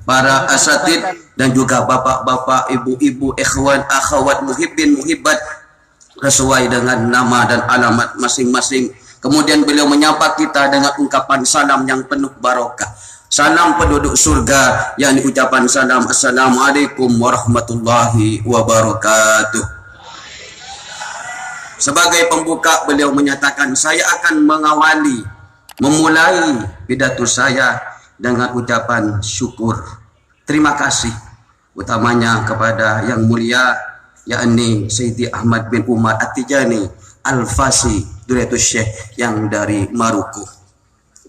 para asatid dan juga bapak-bapak, ibu-ibu, ikhwan, akhwat, muhibbin, muhibbat sesuai dengan nama dan alamat masing-masing. Kemudian beliau menyapa kita dengan ungkapan salam yang penuh barokah. Salam penduduk surga, yang ucapan salam Assalamualaikum warahmatullahi wabarakatuh. Sebagai pembuka beliau menyatakan, saya akan memulai pidato saya dengan ucapan syukur, terima kasih utamanya kepada yang mulia yakni Sayyidi Ahmad bin Umar At-Tijani Al-Fasi Duratus Syekh yang dari Maroko.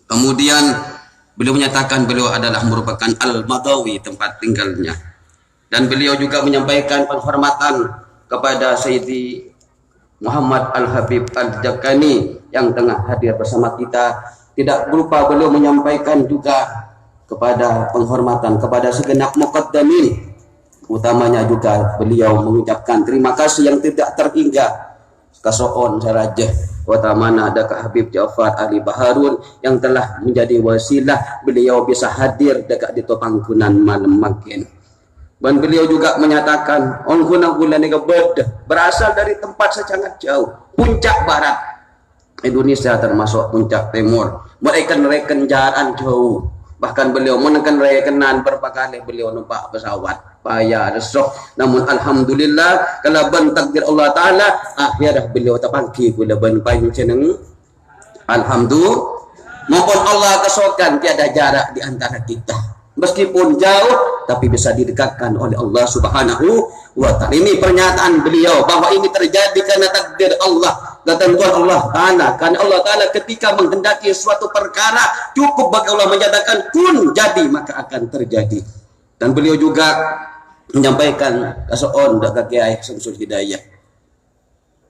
Kemudian beliau menyatakan beliau adalah merupakan Al-Madawi tempat tinggalnya, dan beliau juga menyampaikan penghormatan kepada Sayyidi Muhammad Al-Habib Al-Jakani yang tengah hadir bersama kita. Tidak lupa beliau menyampaikan juga kepada penghormatan kepada segenap muqaddamin, utamanya juga beliau mengucapkan terima kasih yang tidak terhingga kasoon saraja utamana ada Kak Habib Ja'far Ali Baharun yang telah menjadi wasilah beliau bisa hadir dekat di Pangkunan malam makin. Dan beliau juga menyatakan ongguna-guna berasal dari tempat sangat jauh, puncak barat Indonesia termasuk puncak timur, mereka rekan jalan jauh, bahkan beliau menekan rekenan berapa kali beliau numpak pesawat payah resok, namun alhamdulillah kalau ben takdir Allah Ta'ala akhirnya beliau terpanggi gula ben panjeneng alhamdulillah maupun Allah kesokan tiada jarak di antara kita, meskipun jauh tapi bisa didekatkan oleh Allah Subhanahu wa Ta'ala. Ini pernyataan beliau bahwa ini terjadi karena takdir Allah, ketentuan Allah Ta'ala. Karena Allah Ta'ala ketika menghendaki suatu perkara cukup bagi Allah menyatakan kun jadi maka akan terjadi. Dan beliau juga menyampaikan kasoon dan Kiai Samsul Hidayah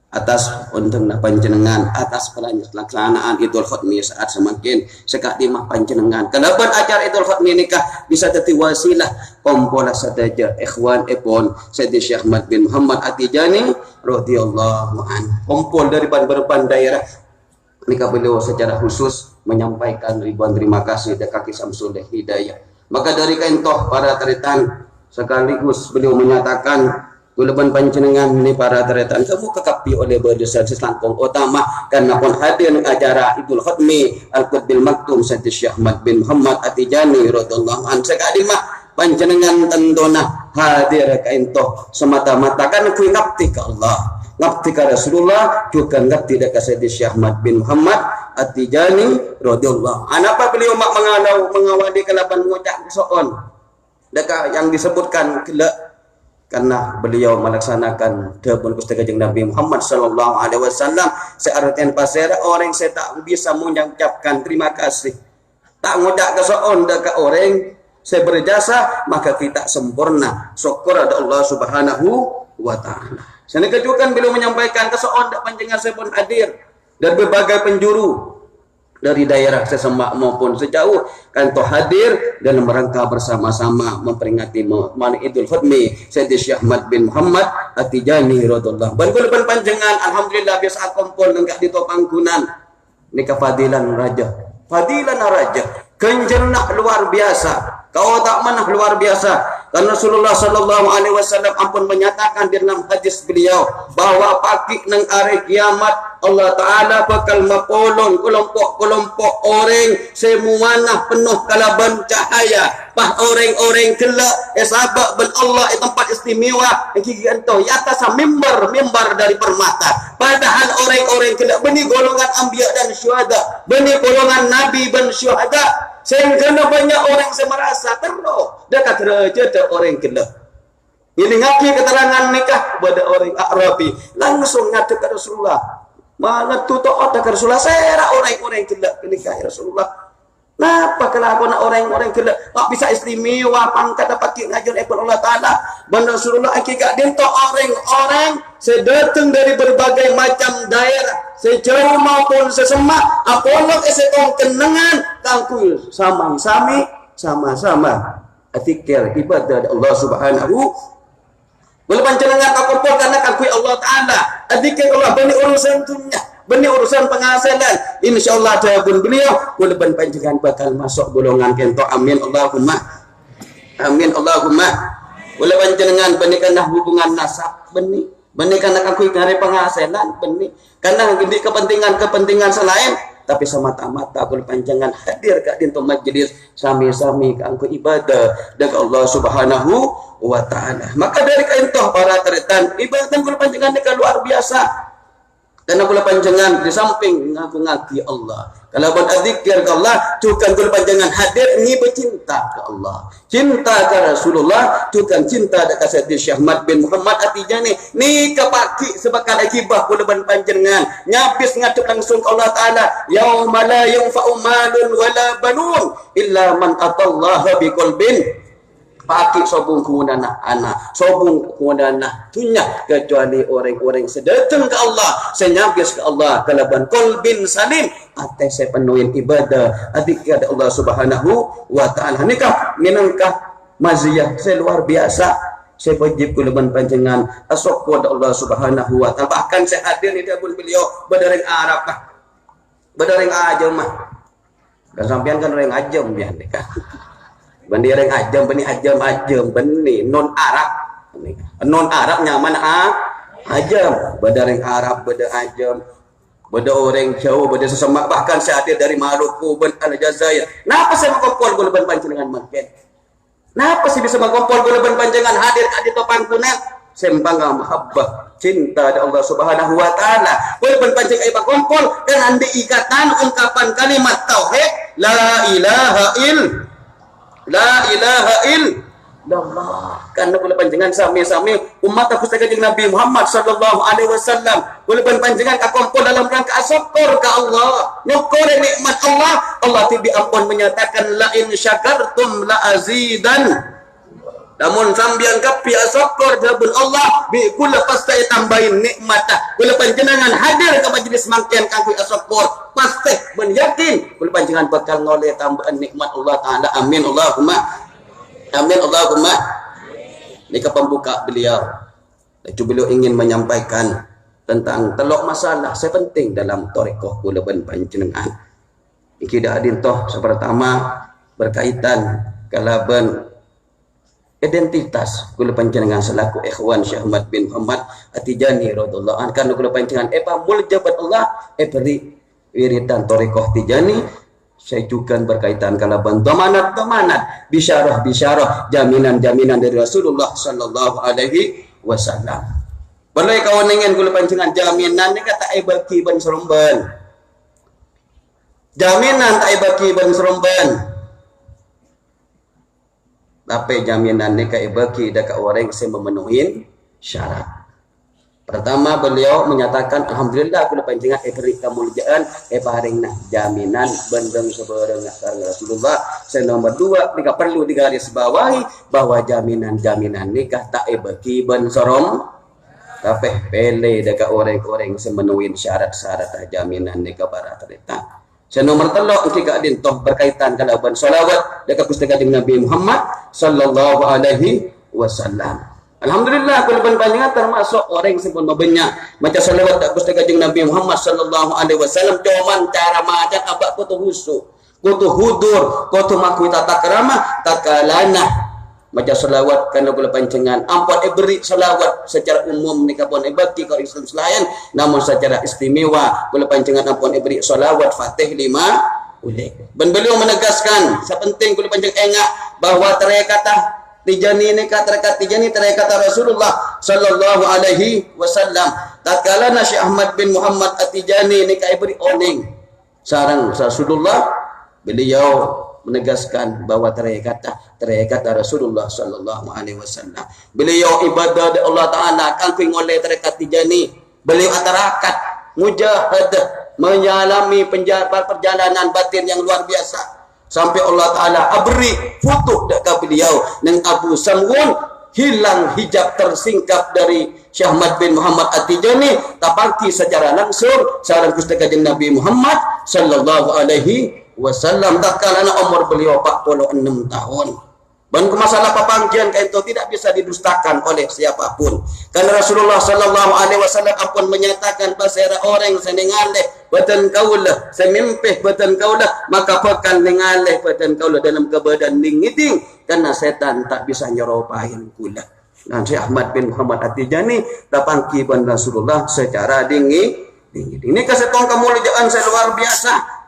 atas untuk panjenengan atas pelaksanaan Idul Khatmi saat semakin sekadimah panjenengan. Kenapa acara Idul Khatmi nikah bisa jadi wasilah kompola sadaja ikhwan epon Sayyidi Syekh Ahmad bin Muhammad At-Tijani radhiyallahu anhu. Kumpul dari berbagai daerah nikah beliau secara khusus menyampaikan ribuan terima kasih dari Kaki Samsul Hidayah. Maka dari kaintoh para taritan sekaligus beliau menyatakan Gulaban panjenengan ini para teretan kamu kekapi oleh berdasar selangkong utama karena pun hadir acara Idul Khatmi Al-Qutbil Maktum Sayyidi Syekh Ahmad bin Muhammad At-Tijani radhiyallahu anhu. Sekadimah panjenengan tendona hadir kaintoh semata-mata kan kui ngabdi ke Allah, ngabdi ke Rasulullah, juga ngabdi ke Sayyidi Syekh Ahmad bin Muhammad At-Tijani radhiyallahu anhu. Apa beliau mengawali kelaban ngucap soon dekat yang disebutkan kelak karena beliau melaksanakan dapun Gusti Kanjeng Nabi Muhammad sallallahu alaihi wasallam seartian pasir orang saya tak bisa mengucapkan terima kasih, tak ngucap kesoon dekat orang saya berjasa maka kita sempurna syukur ada Allah Subhanahu wa Ta'ala. Saya kejukan beliau menyampaikan kesoon dak panjenengan saya pun hadir dari berbagai penjuru dari daerah sesemak maupun sejauh kantor hadir dalam rangka bersama-sama memperingati malam Idul Khatmi Sayyidi Syekh Ahmad bin Muhammad At-Tijani radhiyallahu anhu. Ban panjenengan alhamdulillah biasa kumpul enggak di Pangkunan nikah fadilan raja kenjenah luar biasa, kau tak manah luar biasa. Karena Rasulullah sallallahu alaihi wasallam ampun menyatakan di dalam hadis beliau bahwa pagi nang hari kiamat Allah Ta'ala bakal mapolong kelompok-kelompok orang semuanya penuh kalaban cahaya. Bah orang-orang gelak sahabat ben Allah tempat istimewa yang gigi antoh di atas mimbar dari permata. Padahal orang-orang gelak beni golongan anbiya dan syuhada, beni golongan nabi dan syuhada. Sehingga banyak orang yang merasa terus dekat derajat orang gila. Ini ngaki keterangan nikah pada orang Arabi langsung ngadep ke Rasulullah. Mana tutup otak Rasulullah saya orang-orang gila nikah Rasulullah. Kenapa kelakuan orang-orang gila tak bisa istimewa pangkat dapat ngajar Allah Ta'ala. Dan Rasulullah hakikat dia orang-orang sedatang dari berbagai macam daerah sejauh maupun sesemak apolog esetong kenangan kangku sama-sama atikir ibadah Allah Subhanahu wala panjenengan kakumpul karena kangku Allah Ta'ala atikir Allah bani urusan dunia bani urusan penghasilan insyaallah ada pun beliau wala panjenengan bakal masuk golongan kento amin Allahumma Amin Allahumma. Wala panjenengan benikanlah hubungan nasab benih. Benikan nak aku ngare penghasilan benih. Karena ini kepentingan selain tapi semata-mata kula panjenengan hadir ka dinto majelis sami-sami kanggo ibadah dengan Allah Subhanahu wa taala. Maka dari kaintoh para taritan ibadah kula panjenengan luar biasa. Dan kula panjenengan di samping ngaku-ngaku Allah. Kalau buat zikir ke Allah, cukan kula panjenengan hadir ni bercinta ke Allah. Cinta ke Rasulullah, cukan cinta dekat Sayyidi Syekh Ahmad bin Muhammad At-Tijani. Ni kepaki sebagai akibah kula panjenengan. Nyabis ngatup langsung ke Allah Taala, yauma la yanfa'u malun wala banun illa man atallaha biqalbin pakik sobung kemudian anak sobung kemudian tunya kecuali orang-orang sedatang ke Allah senyabis ke Allah kalaban qalbin salim atas saya penuhin ibadah adik kepada Allah Subhanahu wa taala. Nikah minangkah maziyah saya luar biasa. Saya wajib kulaban panjenengan asok kepada Allah Subhanahu wa taala. Bahkan saya hadir di dabun beliau badaring Arab kah badaring ajam mah dan sampean kan orang ajam ya nikah bani orang ajam bani ajam bani non Arab nyaman ajam badaring Arab bada ajam bada orang Jawa bada sesama bahkan saya hadir dari Maroko ben Aljazair. Napa saya mengkompol gulaban panjenengan makin napa sih bisa mengkompol gulaban panjenengan hadir di pangkunan sembangga mahabbah cinta dari Allah Subhanahu wa taala gulaban panjenengan iba kompol dan andi ikatan ungkapan kalimat tauhid la ilaha illallah. Karena kula panjenengan sami-sami umat aku kanjeng Nabi Muhammad sallallahu alaihi wasallam. Kula panjenengan kakumpul dalam rangka syukur ke Allah. Nyukur nikmat Allah. Allah tibi ampun menyatakan la in syakartum la azidan. Namun sambian kapi syukur dabun Allah bi kula pasti tambahin nikmat. Kula panjenengan hadir ke majelis mangkian kanggo syukur. Pasti menyakin kula panjenengan bakal ngoleh tambahan nikmat Allah taala. Amin Allahumma. Amin Allahumma. Ini ke pembuka beliau. Beliau ingin menyampaikan tentang telok masalah sepenting dalam tarekat kula panjenengan. Iki dah adintoh pertama berkaitan kalaban identitas kula panjenengan selaku ikhwan Syekh Ahmad bin Muhammad At-Tijani radhiyallahu anhu. Kan kula panjenengan muljabat Allah beri wiridan tarekat Tijani saya juga berkaitan kalaban damanat bisyarah jaminan dari Rasulullah sallallahu alaihi wasallam. Balai kawan ingin kula panjenengan jaminan ni kata bagi ban seromban. Jaminan tak bagi ban seromban. Apa jaminan ni ka bagi dekat orang yang memenuhi syarat. Pertama beliau menyatakan alhamdulillah kula panjenengan beri kemuliaan paringna jaminan bendeng sebereng sareng Rasulullah. Nomor 2 jika perlu digarisbawahi bahwa jaminan nikah tak bagi ben sorom tapi pele dekat orang-orang semenuhin syarat-syarat jaminan nikah para terita. Nomor 3 jika dintoh berkaitan kalaban salawat dekat pustaka Nabi Muhammad sallallahu alaihi wasallam. Alhamdulillah kula panjenengan termasuk orang yang sempun mabanyak macam salawat tak pustaka Nabi Muhammad sallallahu alaihi wasallam cuman cara macam abak kutu husu kutu hudur kutu makui tata keramah takalana macam salawat karena kula panjenengan ampun beri salawat secara umum nikah pun bagi ke Islam selain namun secara istimewa kula panjenengan ampun beri salawat Fatih 5 ulik. Dan beliau menegaskan sepenting kula panjenengan ingat bahwa kata Tijani nikah Tijani kata Rasulullah sallallahu alaihi wasallam. Tatkala Syekh Ahmad bin Muhammad At-Tijani nikah beri oning sareng Rasulullah, beliau menegaskan bahwa kata Rasulullah sallallahu alaihi wasallam. Beliau ibadah di Allah taala kanggo ngoleh tarekat Tijani. Beliau atarakat mujahadah menyalami perjalanan batin yang luar biasa. Sampai Allah Ta'ala beri foto dekat beliau dengan Abu Samwun hilang hijab tersingkap dari Syekh Ahmad bin Muhammad At-Tijani tapaki secara langsung sareng pustaka Nabi Muhammad sallallahu alaihi wasallam tatkala umur beliau 46 tahun. Dan masalah papanggian kain itu tidak bisa didustakan oleh siapapun. Karena Rasulullah sallallahu alaihi wasallam pun menyatakan bahasa orang senengaleh badan kaulah, saya mimpi badan kaulah, maka bakal mengalih badan kaulah dalam keadaan dingiding, karena setan tak bisa nyeropahin kula. Dan Syekh Ahmad bin Muhammad At-Tijani tapangki ban Rasulullah secara dingin. Ini kesetong kemuliaan saya luar biasa.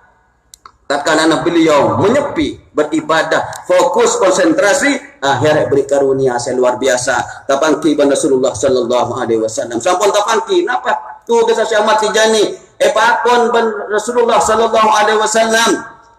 Tatkala beliau menyepi beribadah, fokus konsentrasi, akhirnya beri karunia saya luar biasa. Tapangki ban Rasulullah sallallahu alaihi wasallam. Sampun tapangki napa? Tu desa Syekh Ahmad Tijani, pakon ban Rasulullah sallallahu alaihi wasallam.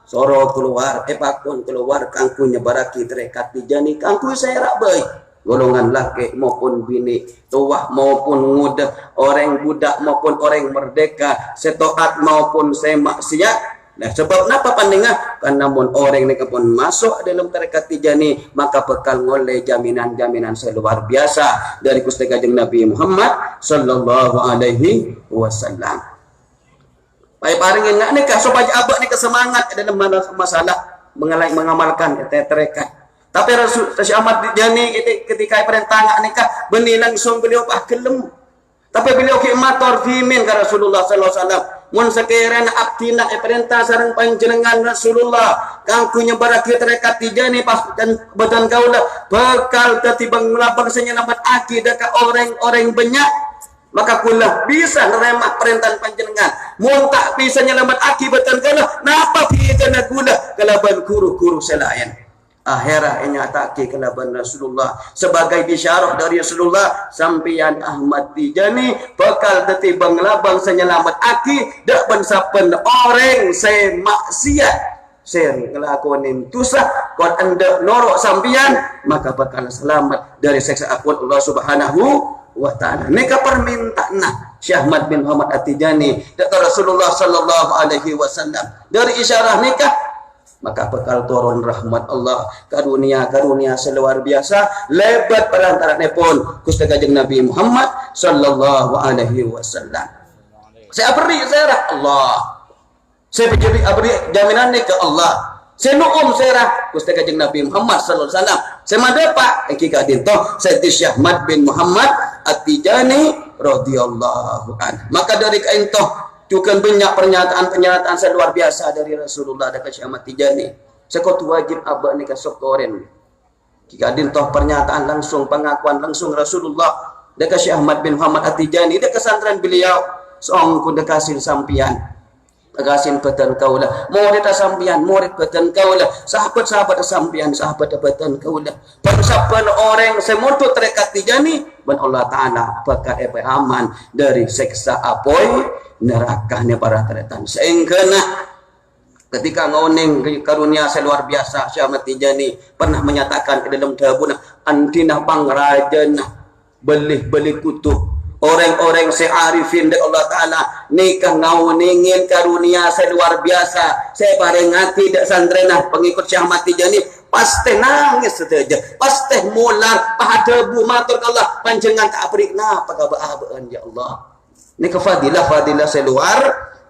Soro keluar, pakon keluar kangku nyebaraki terekat Tijani, kangku saya rak baik. Golongan laki maupun bini, tua maupun muda, orang budak maupun orang merdeka, setoat maupun semaksiat. Nah, sebab napa pandengah? Karena namun orang ini pun masuk dalam tarekat Tijani, maka bekal ngoleh jaminan-jaminan seluar biasa dari Gusti Kanjeng Nabi Muhammad sallallahu alaihi wasallam. Baik paringin enggak nikah supaya abak nikah semangat dalam masalah mengamalkan tarekat. Tapi Rasul Syekh Ahmad Tijani ketika perintah nikah benih langsung beliau gelem. Tapi beliau khidmator fimin ke Rasulullah sallallahu alaihi wasallam. Mun sekiranya abdina perintah sareng panjenengan Rasulullah kangku nyebarake tarekat Tijani pas dan badan kaulah bakal datibang melabang senyelamat akidah ka orang-orang banyak, maka kula bisa nerima perintah panjenengan. Mun tak bisa nyelamat akibat kaulah napa piyana kula kalaban guru-guru selain. Akhirah nyatake kelaban Rasulullah sebagai bisyarah dari Rasulullah, sampian Ahmad Tijani bakal datibang labang senyelamat aki dak bensapen orang saya maksiat seri kelakuan tusah kon anda norok sampian, maka bakal selamat dari siksa akun Allah Subhanahu wa taala. Nika permintaan Syekh Ahmad bin Muhammad At-Tijani dari Rasulullah sallallahu alaihi wasallam, dari isyarah nikah maka bakal turun rahmat Allah, karunia seluar biasa lebat perantaranya pun Gusti Kanjeng Nabi Muhammad sallallahu alaihi wasallam. Saya beri serah Allah, saya beri jaminan ke Allah, saya nuum serah Gusti Kanjeng Nabi Muhammad sallallahu alaihi wasallam. Saya madapa engkika dinto Sayyidi Syekh Ahmad bin Muhammad At-Tijani radhiyallahu anhu. Maka dari kaintoh juga banyak pernyataan luar biasa dari Rasulullah dan Syekh Ahmad Tijani. Sekot wajib abah nikah sokoren. Jika dintoh pernyataan langsung, pengakuan langsung Rasulullah dan Syekh Ahmad bin Muhammad At-Tijani dan kesantren beliau seong kuda kasih sampian. Kasin batan kaulah, murid sampian, murid batan kaulah, sahabat-sahabat sampian, sahabat batan kaulah. Persaban orang semutu tarekat Tijani, ban Allah Taala apakah aman dari seksa apoy nerakahnya para teretan. Sehingga ketika ngoning karunia seluar biasa Syekh Ahmad Tijani pernah menyatakan ke dalam dabuna antina pangrajana belih-belih kutub orang-orang searifin dari Allah Ta'ala nikah ngauningin karunia seluar biasa. Saya bareng hati dak sandrena pengikut Syekh Ahmad Tijani pasti nangis saja, pasti mular pahadabu matur Allah panjenengan tak beri napa kabaan ya Allah. Ini fadilah seluar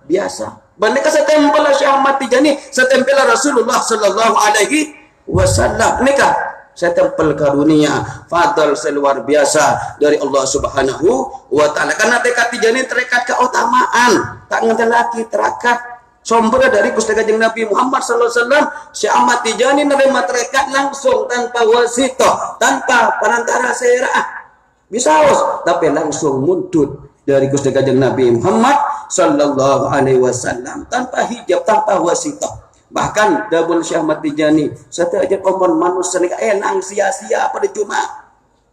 biasa. Banding setempel Syekh Ahmad Tijani, setempel Rasulullah sallallahu alaihi wasallam. Nikah setempel karunia fadl seluar biasa dari Allah Subhanahu wa taala. Karena tekad Tijani terikat keutamaan, tak ngerti lagi terakat sumber dari Gusti Kanjeng Nabi Muhammad sallallahu alaihi wasallam. Syekh Ahmad Tijani menerima terikat langsung tanpa wasithah, tanpa perantara syariah. Bisa tapi langsung mundut dari Gusti Kanjeng Nabi Muhammad sallallahu alaihi wasallam tanpa hijab, tanpa wasithah. Bahkan dabun Syekh Ahmad Tijani setiap omon manusia enang sia-sia percuma.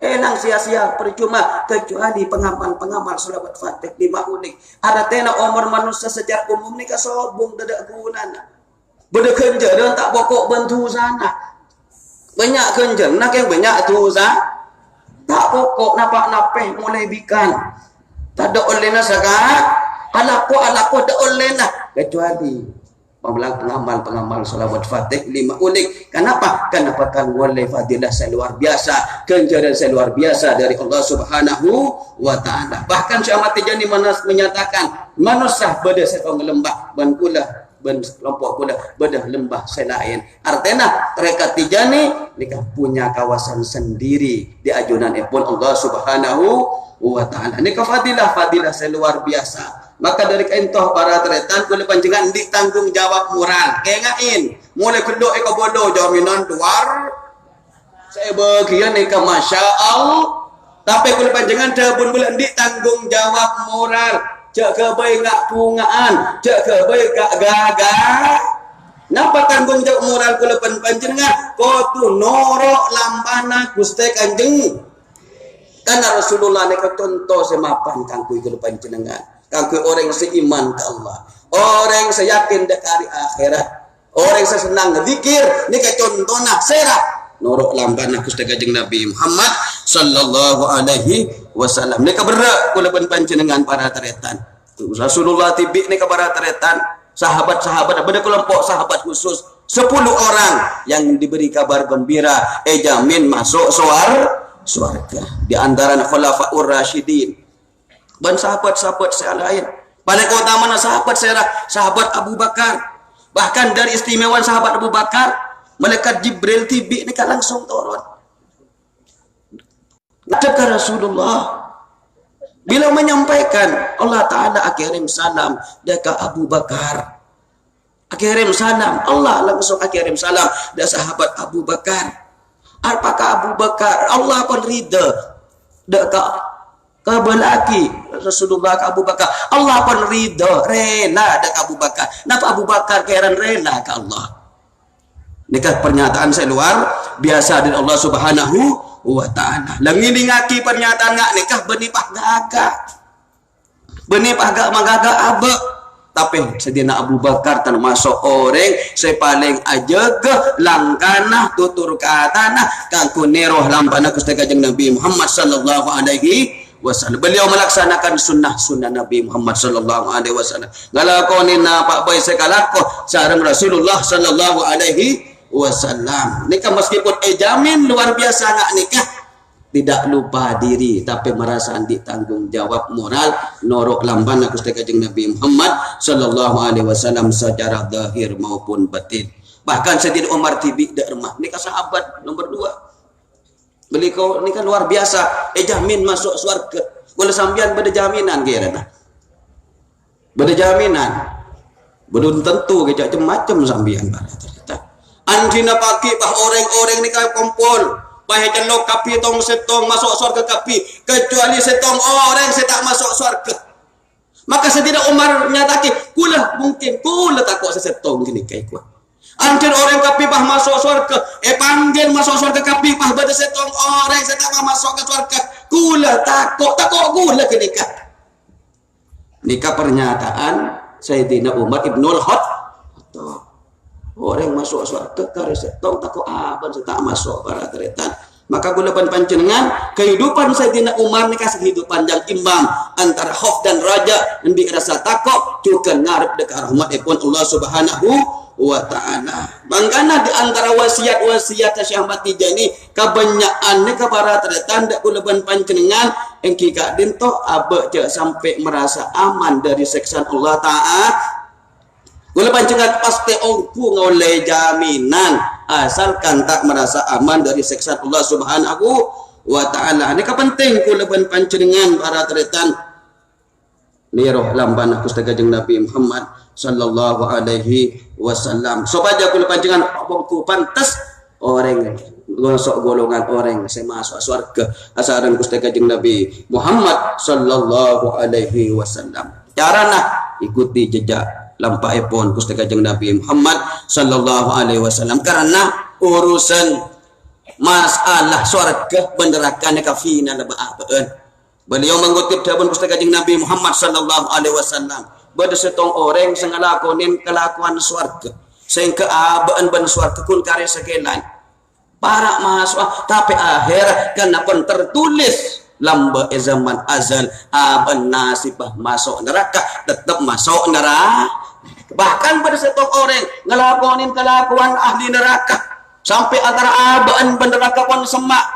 Enang sia-sia percuma kecuali pengamal selawat Fatih 5 unik. Ada tena omor manusia secara umum ni kasobong dadak gunana. Beda kerja dan tak pokok bantu sana. Banyak kerja nak yang banyak tu tak pokok napak-napeh mulai bikan. Tak ada olehna sangat. Alaku tak olehna kecuali pengamal salawat Fatih 5 unik. Kenapa? Kenapa kan oleh fadilah seluar biasa, ganjaran seluar biasa dari Allah Subhanahu wa taala. Bahkan Syekh Ahmad Tijani menyatakan manusia beda setong lembah ban kula ban kelompok kula beda lembah selain. Artinya tarekat Tijani mereka punya kawasan sendiri di ajunan pun Allah Subhanahu wa taala. Ini fadilah seluar biasa. Maka dari kaintoh para teretan kulit panjangan di tanggung jawab moral. Kengain mulai kedua eko bodoh jaminan luar saya bagian eka masya Allah. Tapi kulit panjangan tabun bulan di tanggung jawab moral. Jaga baik ngak pungaan, jaga baik gak gagah. Napa tanggung jawab moral kulit panjangan? Kau tu norok lambana Gusti Kanjeng. Karena Rasulullah ni contoh semapan kangkui kulit panjangan. Kangkui orang yang seiman ke Allah, orang yang seyakin dek hari akhirat, orang yang senang zikir, ni ke contoh nak serah norok lambana Gusti Kanjeng Nabi Muhammad sallallahu alaihi wasallam. Ni ke berak kula panjenengan para taretan. Rasulullah tibik ni ke para taretan, sahabat-sahabat, ada kelompok sahabat khusus 10 orang yang diberi kabar gembira, jamin masuk surga. Di antara khulafaur rasyidin. Dan sahabat-sahabat saya lain. Paling keutamaan sahabat Abu Bakar. Bahkan dari istimewaan sahabat Abu Bakar, malaikat Jibril tibi ni kan langsung turun. Kata Rasulullah bila menyampaikan Allah Ta'ala akirim salam dekat Abu Bakar. Akirim salam, Allah langsung akirim salam dari sahabat Abu Bakar. Apakah Abu Bakar Allah pun rida dekat kabelaki Rasulullah ke Abu Bakar, Allah pun ridha rela dekat Abu Bakar. Napa Abu Bakar kairan rela ke Allah? Nikah pernyataan saya luar biasa dari Allah Subhanahu wa taala. Langi ngaki pernyataan ngak nikah benipah gagak. Benipah gak magaga abe. Tapi sedina Abu Bakar termasuk orang saya paling ajaga langkana tutur katana kangku neroh lampana Gusti Kanjeng Nabi Muhammad sallallahu alaihi wasallam. Beliau melaksanakan sunnah Nabi Muhammad sallallahu alaihi wasallam. Ngalakoni napa bae sekalako sareng Rasulullah sallallahu alaihi wasallam. Nikah meskipun jamin luar biasa ngak nikah, tidak lupa diri tapi merasa ditanggung jawab moral norok lamban Gusti Kanjeng Nabi Muhammad sallallahu alaihi wasallam secara zahir maupun batin. Bahkan Sayyidina Umar tibi dak remah nikah sahabat nomor 2. Beliau ni kan luar biasa, jamin masuk surga. Boleh sambian beda jaminan kira. Beda jaminan. Belum tentu ke macam sambian pada cerita. Anjina pagi bah orang-orang ni kaya kumpul. Bahaya celok kapi tong setong masuk surga kapi. Kecuali setong orang saya tak masuk surga. Maka Sayyidina Umar nyataki, kula mungkin kula takut sesetong gini kayak kuat. Anjir orang kapipah masuk surga, panggil masuk surga kapipah pada setong orang saya tak masuk ke surga. Kula takut kula ke nikah. Nikah pernyataan Sayyidina Umar Ibnul Khattab. Orang masuk surga kare setong takut abang saya tak masuk para teretan. Maka gula panjenengan kehidupan Sayyidina Umar nikah kehidupan yang imbang antara khauf dan raja yang dirasa takut juga ngarep dekat rahmat Allah Subhanahu wa ta'ala. Mangkana di antara wasiat-wasiat Syekh Ahmad Tijani kebanyakan ni para teretan dak gula panjenengan engki kak dinto abe je sampai merasa aman dari siksaan Allah Ta'ala. Gula panjenengan pasti ongku ngoleh jaminan asalkan tak merasa aman dari siksaan Allah Subhanahu wa ta'ala. Ini penting gula panjenengan para teretan niroh lambana Gusti Kanjeng Nabi Muhammad sallallahu alaihi wasallam. Supaya kula panjenengan ongku pantas orang gosok golongan orang saya masuk surga asaran Gusti Kanjeng Nabi Muhammad sallallahu alaihi wasallam. Carana ikuti jejak lampaipun Gusti Kanjeng Nabi Muhammad sallallahu alaihi wasallam karena urusan masalah surga neraka ni kafina lebaabeun. Beliau mengutip dari Gusti Kanjeng Nabi Muhammad sallallahu alaihi wasallam bada setong orang sing ngalakonin kelakuan surga sehingga abaan ban surga kun kare segelan para mahasiswa tapi akhir kenapa tertulis lamba zaman azal aban nasibah masuk neraka tetap masuk neraka. Bahkan pada setong orang ngelakonin kelakuan ahli neraka sampai antara abaan neraka pun semak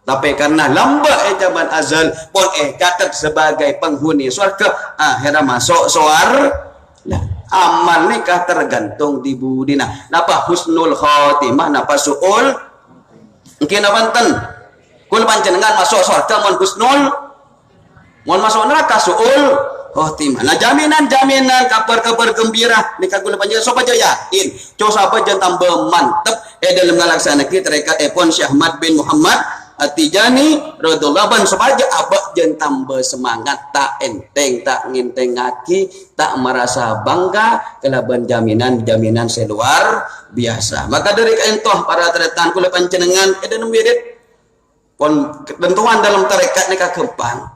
tapi karena lamba zaman azal pun catat sebagai penghuni surga akhirnya masuk surga. Amal nikah tergantung di budina napa husnul khotimah napa suul mungkin abanten kul panjenengan masuk surga mun husnul mun masuk neraka suul khotimah. Nah jaminan kabar-kabar gembira nikah gula panjang sopa aja yakin coba apa jangan tambah mantep dalam ngalaksana kita rekat epon Syekh Ahmad bin Muhammad At-Tijani radhiyallahu anhu sopa aja abak jangan tambah semangat tak enteng tak nginteng ngaki tak merasa bangga kelaban jaminan seluar biasa. Maka dari kaentoh para teretan kula panjenengan dalam wirid pon ketentuan dalam tarekat nikah kempang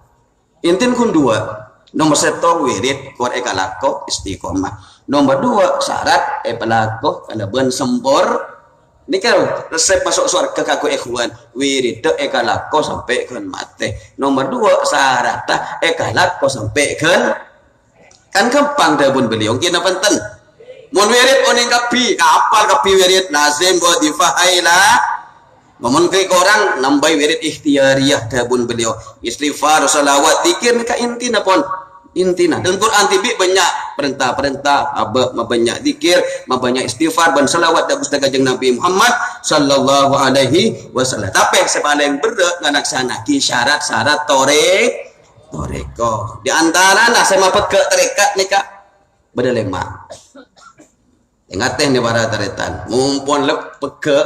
intin kun dua. Nomor satu wirid kuat ekalako istiqomah. Nomor dua syarat pelako kalaban sempor. Ini kan resep masuk surga kaku ikhwan. Wirid ekalako sampai ke mate. Nomor dua syarat ekalako sampai ke kan kempang dabun beliau. Kena penting. Mun wirid oning kapi kapal kapi wirid lazim buat difahailah. Momen ke orang nambah wirid ikhtiariyah dabun beliau. Istighfar salawat zikir ka intina pon. Intina dan Quran tibi banyak perintah-perintah abah banyak zikir banyak istighfar dan selawat dan pustaga jeung Nabi Muhammad sallallahu alaihi wasallam. Tapi yang paling berat ngalaksana ki syarat-syarat toreko di antara saya mapet ke tarekat nikah bedelema ingat teh ni para taretan mumpun lep peke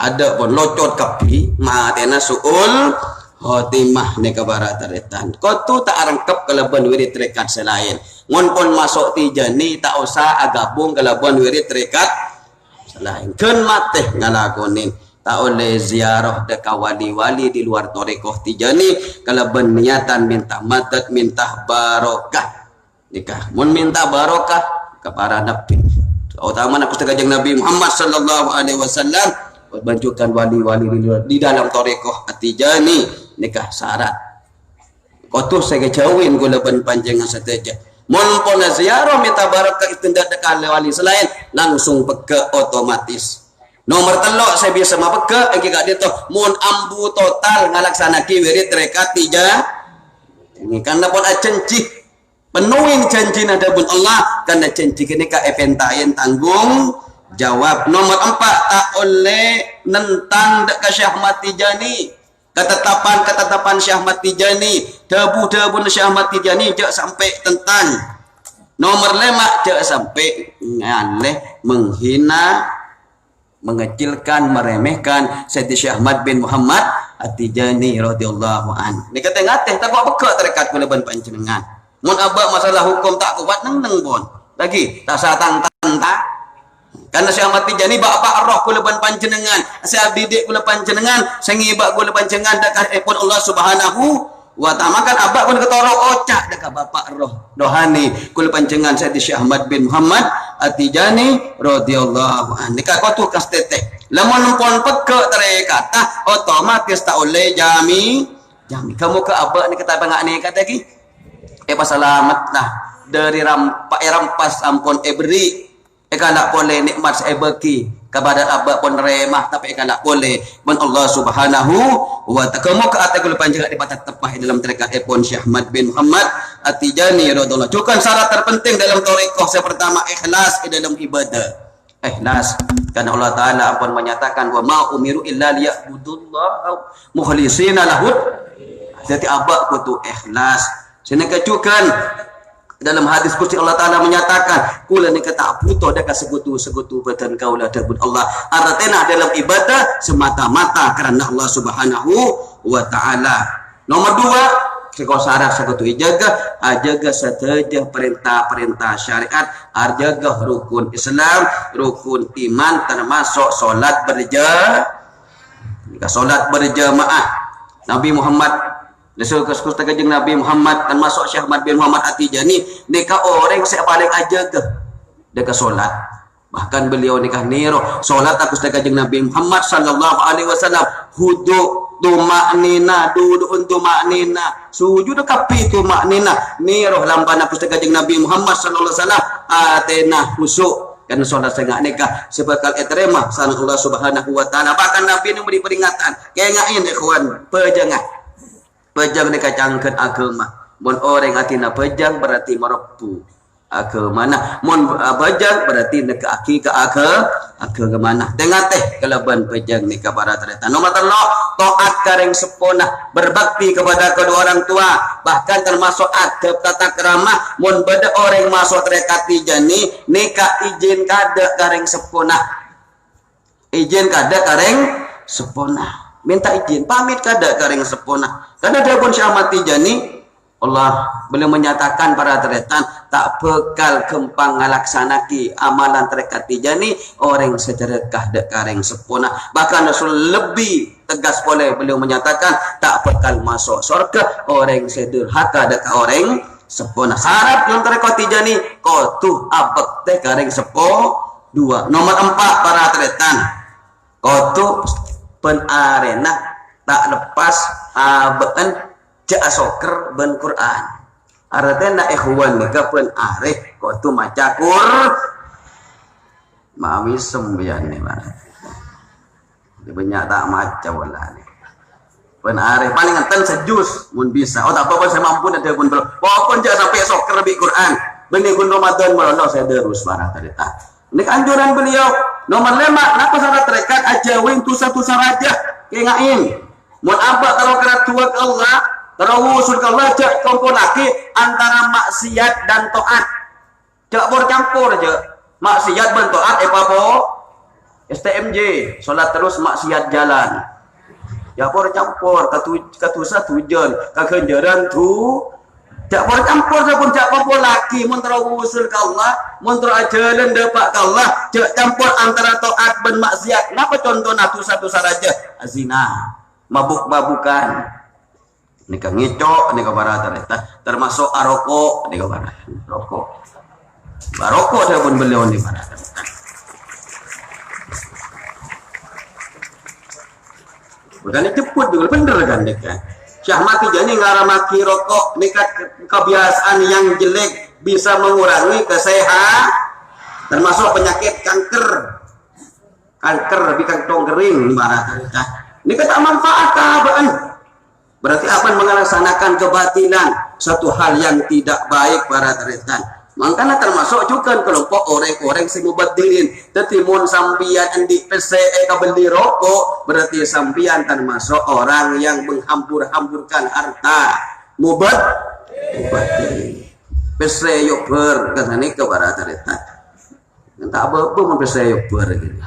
ada pun locot kapi matena suul khotimah ni kabarat taretan. Kau tu tak rangkap kalaban wirid rekat selain. Ngon pun masuk tijani tak usah agabung kalaban wirid rekat selain. Ken mateh ngalakonin. Tak oleh ziarah deka wali-wali di luar torekoh tijani kalaban niatan minta madad minta barokah. Nikah. Mun minta barokah kepada Nabi. Utama nak pustaga jeung Nabi Muhammad sallallahu alaihi wasallam banjukan wali-wali di dalam torekoh At-Tijani nikah syarat kotuh saya jauhin gula ban panjangan sateja mun pun ziarah minta barakah itu ndak dekat wali selain langsung peke otomatis. Nomor telok saya biasa mah peke engke gak dia mun ambu total ngalaksana ki wirid rekat tiga ini karena pun acenci penuhin janji nadabun Allah karena janji kini ka eventayen tanggung jawab. Nomor 4 tak oleh nentang dekat Syekh Ahmad Tijani ketetapan Syekh Ahmad Tijani debu Syekh Ahmad Tijani jak sampai tentang. Nomor 5 jak sampai ngaleh menghina mengecilkan meremehkan Sayyidi Syekh Ahmad bin Muhammad At-Tijani radhiyallahu an. Ni kata ngateh tak buat beka terdekat kula ban panjenengan. Mun abak masalah hukum tak kuat neng pun. Lagi tak satang tak karena Syekh Ahmad Tijani bapak roh kula ban panjenengan, saya didik kula panjenengan, saya ngibak kula panjenengan dekat epon Allah Subhanahu wa ta'ala. Kan abak pun ketoro ocak dekat bapak roh dohani kula panjenengan Sayyidi Syekh Ahmad bin Muhammad At-Tijani radhiyallahu anhu. Nikah kau tu kas teteh. Lamun pun peke terekata otomatis tak oleh jami. Kamu ke abak ni kata bangak ni kata lagi. Pasalamat lah dari rampas ampun beri. Nak boleh nikmat saya bagi kepada abak pun remah tapi nak boleh men Allah Subhanahu wa ta'ala kamu ke atas kula panjenengan di batas tepah dalam tarekat epon Syekh Ahmad bin Muhammad At-Tijani radhiyallahu. Cukup syarat terpenting dalam tarekat saya pertama ikhlas di dalam ibadah. Ikhlas karena Allah Taala pun menyatakan wa ma umiru illa liya'budullaha mukhlishina lahud. Jadi abak kudu ikhlas. Sini kecukan dalam hadis kursi Allah Ta'ala menyatakan kula ni kata butuh dekat segutu badan kaulah dabun Allah artinya dalam ibadah semata-mata karena Allah Subhanahu wa Ta'ala. Nomor 2 sekau syarat segutu jaga saja perintah syariat jaga rukun Islam rukun iman termasuk solat berjamaah. Nabi Muhammad Rasul Kustaga jeung Nabi Muhammad dan masuk Syekh Ahmad bin Muhammad At-Tijani nikah orang saya paling aja ke dekat solat. Bahkan beliau nikah niro solat aku Kustaga jeung Nabi Muhammad sallallahu alaihi wasallam hudu tumaknina duduk tumaknina sujud kapi tumaknina niro lampana Kustaga jeung Nabi Muhammad sallallahu alaihi wasallam atena khusuk karena solat saya nikah sebakal etrema sana Allah Subhanahu wa Ta'ala. Bahkan Nabi ini memberi peringatan kayak ngain ikhwan pejang ni kacangkan agama. Mun orang atina pejang berarti merepu. ke mana mun bajang berarti nak aki ke ke mana dengan teh kelaban bajang ni ke para tereta nomor telo taat kareng sepona berbakti kepada kedua orang tua bahkan termasuk adab tata krama mun beda orang masuk rekat tijani nikah izin kada kareng sepona izin kada kareng sepona minta izin pamit kada kareng sepona karena dia pun Syekh Ahmad Tijani Allah beliau menyatakan para teretan tak bekal kempang ngalaksanaki amalan terekat Tijani orang sederekah dek kareng sepona bahkan Rasul lebih tegas boleh beliau menyatakan tak bekal masuk surga orang sederhaka dek orang sepona syarat yang terekat Tijani kotu abek teh kareng sepo dua nomor 4 para teretan kotu penarena tak lepas abeken ja soker ben Quran artinya ikhwan nika pen areh kok tu maca mami sembian ni mana banyak tak maca wala ni pen areh paling enten sejus mun bisa oh tak apa saya mampu ada pun belum pokoknya jangan sampai soker bi Quran benih kun Ramadan melono saya terus marah tadi ini anjuran beliau nomor 5 napa syarat rekat aja wing tu satu saraja kengain mun apa kalau keratua ke Allah terawusul ke Allah jak kompon lagi antara maksiat dan taat jak bercampur aja maksiat dan taat apa STMJ solat terus maksiat jalan jak bercampur katusa tujuan kekenjaran tu jak bercampur pun jak kompon lagi mun terawusul ke Allah mun terajalan dapat ke Allah jak campur antara taat dan maksiat kenapa contoh satu saja zina mabuk-mabukan nikah ngicok nikah barata termasuk aroko nikah barata rokok baroko dia pun beliau ni barata bukan jemput juga bener kan nikah Syekh Ahmad Tijani ngaramaki rokok nikah kebiasaan yang jelek bisa mengurangi kesehatan termasuk penyakit kanker lebih kantong kering barata nikah tak manfaat kaban berarti akan melaksanakan kebatilan satu hal yang tidak baik para teretan makanya termasuk juga kelompok orang-orang yang mubadirin tetimun sampian di PCE kabeli rokok berarti sampian termasuk orang yang menghambur-hamburkan harta mubadirin PCE yober katanya ke para teretan entah apa-apa mau PCE yober gitu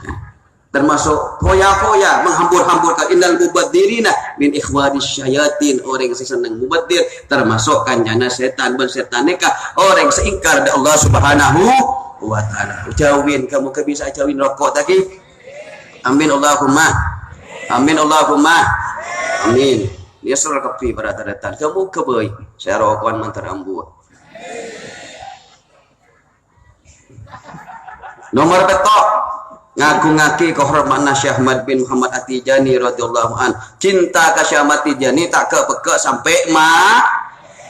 termasuk foya-foya menghambur-hamburkan innal mubaddirina min ikhwanis syayatin orang yang senang mubaddir termasuk kanjana setan ben setan nikah orang seingkar dari Allah Subhanahu wa taala jauhin kamu ke bisa jauhin rokok tadi amin Allahumma amin dia surah kepi pada datang kamu keboi saya rokokan mantarambu nomor petok ngaku-ngaki kehormatan Syekh Ahmad bin Muhammad At-Tijani radhiyallahu an cinta ke Syekh Ahmad Tijani tak ke sampai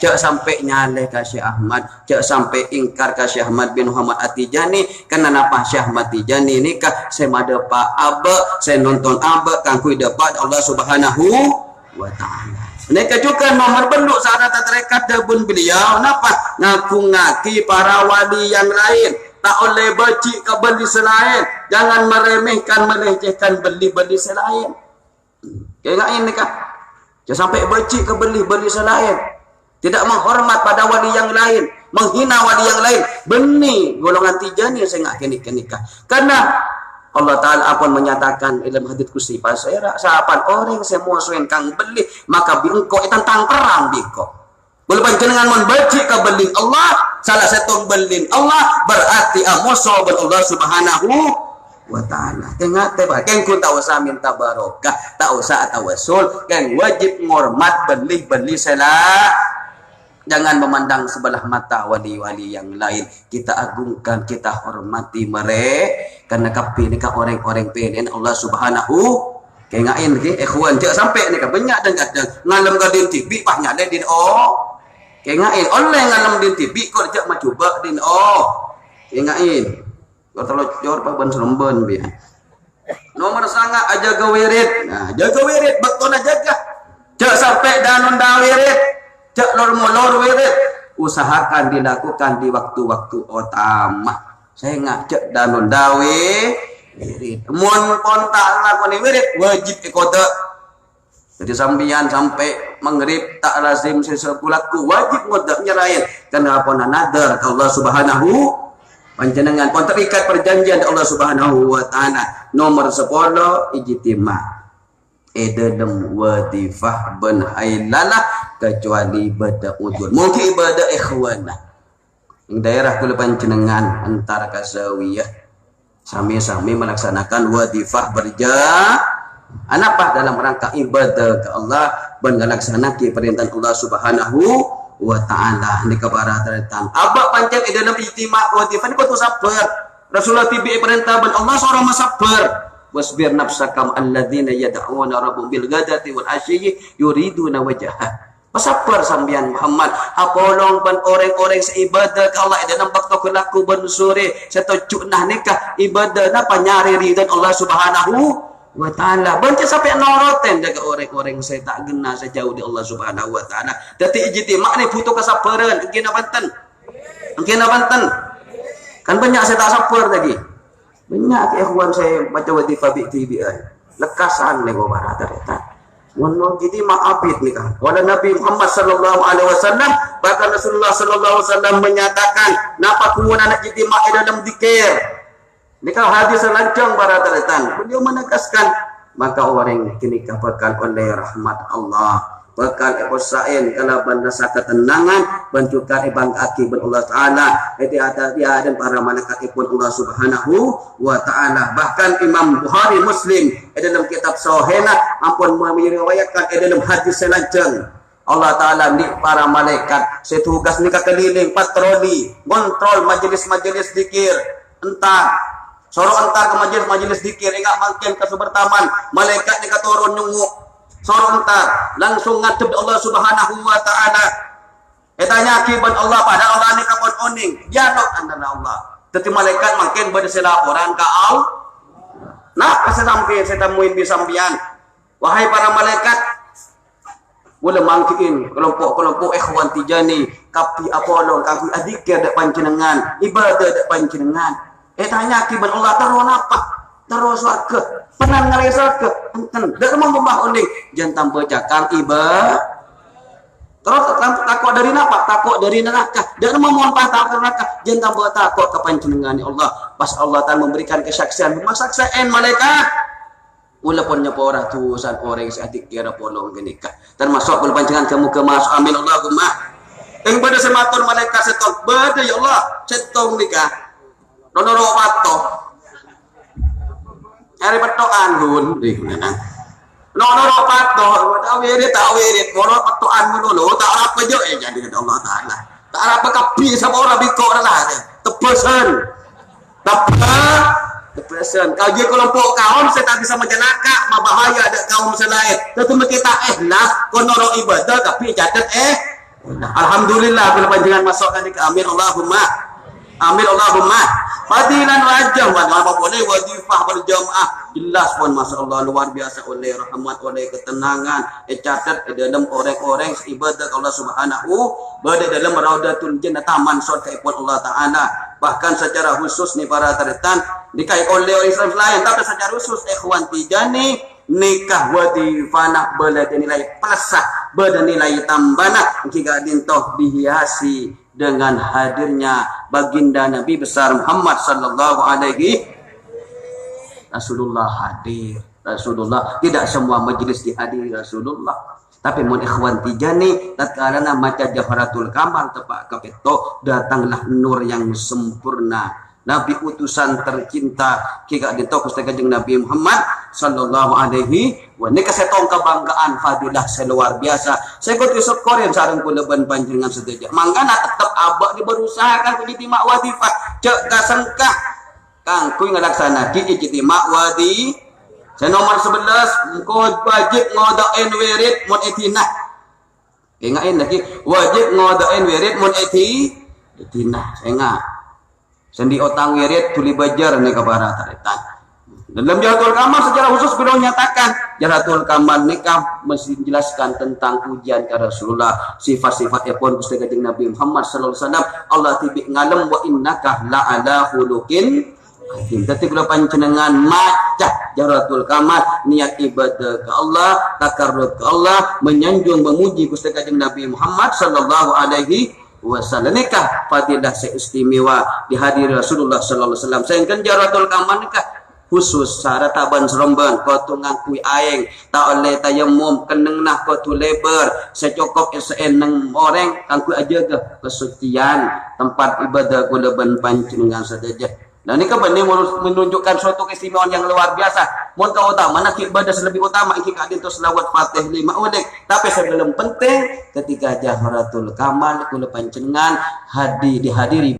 cak sampai nyale ke Syekh Ahmad cak sampai ingkar ke Syekh Ahmad bin Muhammad At-Tijani karena napa Syekh Ahmad Tijani nikah saya madapa abe saya nonton abe kangkui dapat Allah Subhanahu wa taala mereka juga nomor bentuk syarat tarekat dabun beliau napa ngaku-ngaki para wali yang lain tak oleh becik ke beli selain jangan meremehkan melecehkan beli-beli selain kaya ini kah jangan sampai becik ke beli-beli selain tidak menghormat pada wali yang lain menghina wali yang lain benih golongan Tijani saya nggak nikah karena Allah Ta'ala akan menyatakan dalam hadits kursi pasera sahapan orang semua suen kang beli maka bingko tentang perang bingko boleh panjenengan membaca kebelin Allah salah satu belin Allah berarti amoso ben Allah Subhanahu wa taala tengah teba keng kun tak usah minta barokah tak usah tawasul keng wajib ngormat beli salah jangan memandang sebelah mata wali-wali yang lain kita agungkan kita hormati mereka karena kapi nikah orang-orang penen Allah Subhanahu kengain ke ikhwan jak sampai nikah banyak dan kadang ngalem gadin TV pah nyade din kengain oleh ngalam din TV kok jak macuba din kengain kau telocor pa ban seremban biar nomor sangat aja gawirit nah jaga wirid betul jaga jak sampai danun dawirit jak lor molor wirid usahakan dilakukan di waktu-waktu utama. Saya ngajak danon dawe wirid. Mun kontak lakoni wirid wajib ikoda. Jadi sambian sampai maghrib tak lazim sesepulaku wajib ngodak nyerahin karena apa nadar ke Allah Subhanahu panjenengan pun terikat perjanjian Allah Subhanahu wa taala. Nomor 10 ijtima. Edem wadifah ben hailalah kecuali ibadah udur. Mungkin ibadah ikhwanah. Yang daerah kula panjenengan antara kasawiyah sami-sami melaksanakan wadifah apa dalam rangka ibadah ke Allah ben ngalaksanakeun perintah Allah Subhanahu wa taala ni kabaratan. Abak pancen dalam ijtima wadifah ni kudu sabar. Rasulullah tibi perintah ben Allah seorang masabar. Wasbir nafsaka alladzina yad'una rabbahum bil ghadati wal asyi yuriduna wajhah. Bersabar sambian Muhammad. Apolong ban orang-orang seibadah ke Allah dalam waktu kelaku ban sore setuju nah nikah ibadah napa nyari ridha Allah Subhanahu wa taala. Banca sampai noroten jaga orang-orang saya tak gena sejauh di Allah Subhanahu wa taala. Dadi ijtima ni butuh kesabaran. Mungkin abanten. Kan banyak saya tak sabar lagi. Banyak ikhwan saya baca wadifah bi TV lekasan nego barata. Mun jadi maafit nih kan. Wala Nabi Muhammad sallallahu alaihi wasallam bahkan Rasulullah sallallahu alaihi wasallam menyatakan napa kumun anak jitima dalam zikir. Ini kan hadis lancang baratatan. Beliau menegaskan maka orang kini bakal oleh rahmat Allah bakal ekosain kalau rasa ketenangan bantukan ibang akibat Allah Ta'ala dia dan para malaikat pun Allah Subhanahu wa Ta'ala. Bahkan Imam Bukhari Muslim dalam kitab Sahihna ampun meriwayatkan dalam hadis selancang Allah Ta'ala ni para malaikat setugas ni keliling patroli kontrol majelis-majelis zikir entah sorok entar ke majelis-majelis zikir enggak makin ke sumber taman malaikat ni turun nyunguk sorok entar langsung ngadep Allah Subhanahu wa Ta'ala. Etanya akibat Allah pada Allah ni kapon oning dialog antara Allah. Tetapi malaikat makin berisi laporan ke Allah. Nah, kesedampin saya temuin di sambian. Wahai para malaikat, boleh mangkiin kelompok-kelompok ikhwan Tijani, kapi Apollo, kapi adzikir dak panjenengan, ibadah dak panjenengan. Etanya akibat Allah taruh apa? Taruh surga. Pernah ngalih surga. Enten. Dak mau membah oning jantan bacakan ibadah. Terus takut dari napa? Takut dari neraka. Dan memompah takut neraka. Jangan tambah takut kepanjenengan Allah. Pas Allah Ta'ala memberikan kesaksian. Masaksian malaikat. Walaupun nyepa orang tusan orang yang seadik kira polong genikah. Termasuk kalau panjangan kamu kemasuk. Amin Allahumma. Yang pada sematon malaikat setong. Bada ya Allah. Setong nikah. Nonoro patoh. Hari petokan hun. Nonoro patoh. Tak wirid. Nonoro petokan menulu. Tak apa je. Jadi kata Allah Ta'ala. Tak apa kapi sama orang bikok dah. Tepesan. Tepesan. Kalau dia kelompok kaum saya tak bisa menjenaka. Bahaya ada kaum selain. Tetapi kita ikhlas. Nonoro ibadah. Tapi catat Alhamdulillah. Bila panjangan masukkan di amin Allahumma. Amin Allahumma. Fadilan wajah apa boleh wadifah berjamaah jelas pun masyaallah luar biasa oleh rahmat oleh ketenangan catat dalam orang-orang ibadah Allah Subhanahu berada dalam raudatul jannah taman surga pun Allah Taala. Bahkan secara khusus nih para taretan nikahi oleh orang Islam lain tapi secara khusus ikhwan Tijani nikah wadifah bernilai plusah bernilai tambana jika dintoh dihiasi dengan hadirnya baginda Nabi besar Muhammad sallallahu alaihi Rasulullah hadir. Rasulullah tidak semua majlis dihadiri Rasulullah. Tapi mun ikhwan Tijani tatkala maca Jawharatul Kamal tepak kapeto datanglah nur yang sempurna. Nabi utusan tercinta kika ditok Kanjeng Nabi Muhammad sallallahu alaihi wa ini kasetong kebanggaan fadilah seluar biasa. Saya kudu syukurin sareng kula ban panjenengan sedaya. Mangkana tetep abak diberusaha kan ijtima wadifah. Cek kasengkah kang kuy ngalaksana ki ijtima wadi. Saya nomor 11 engko wajib ngodain wirid mun etinah. Ingatin lagi wajib ngodain wirid mun etinah. Saya ingat. Sendi otang wirid tuli bajar nih kabar taretan. Dalam Jaratul Kamal secara khusus beliau menyatakan Jaratul Kamal nikah menjelaskan tentang pujian ke Rasulullah, sifat-sifatnya pun Gusti Kanjeng Nabi Muhammad sallallahu alaihi wasallam. Allah tibi ngalem wa innaka la ala khuluqin azim. Dadi kula panjenengan maca Jaratul Kamal niat ibadah ke Allah, takarrub ke Allah, menyanjung memuji Gusti Kanjeng Nabi Muhammad sallallahu alaihi wasallam. Nikah fadilah seistimewa dihadiri Rasulullah sallallahu alaihi wasallam. Sehingga Jaratul Kamal nikah khusus syarat taban seremban kau tu ngakui aeng tak oleh tayamum keneng nah kau tu lebar secokok seeneng orang kangku aja ke kesucian tempat ibadah kuleban panjenengan saja. Dan ini kan menunjukkan suatu keistimewaan yang luar biasa. Mun kau utama nak ibadah lebih utama iki kadin tu selawat Fatih 5 udik. Tapi sebelum penting ketika Jaratul Kamal kula panjenengan dihadiri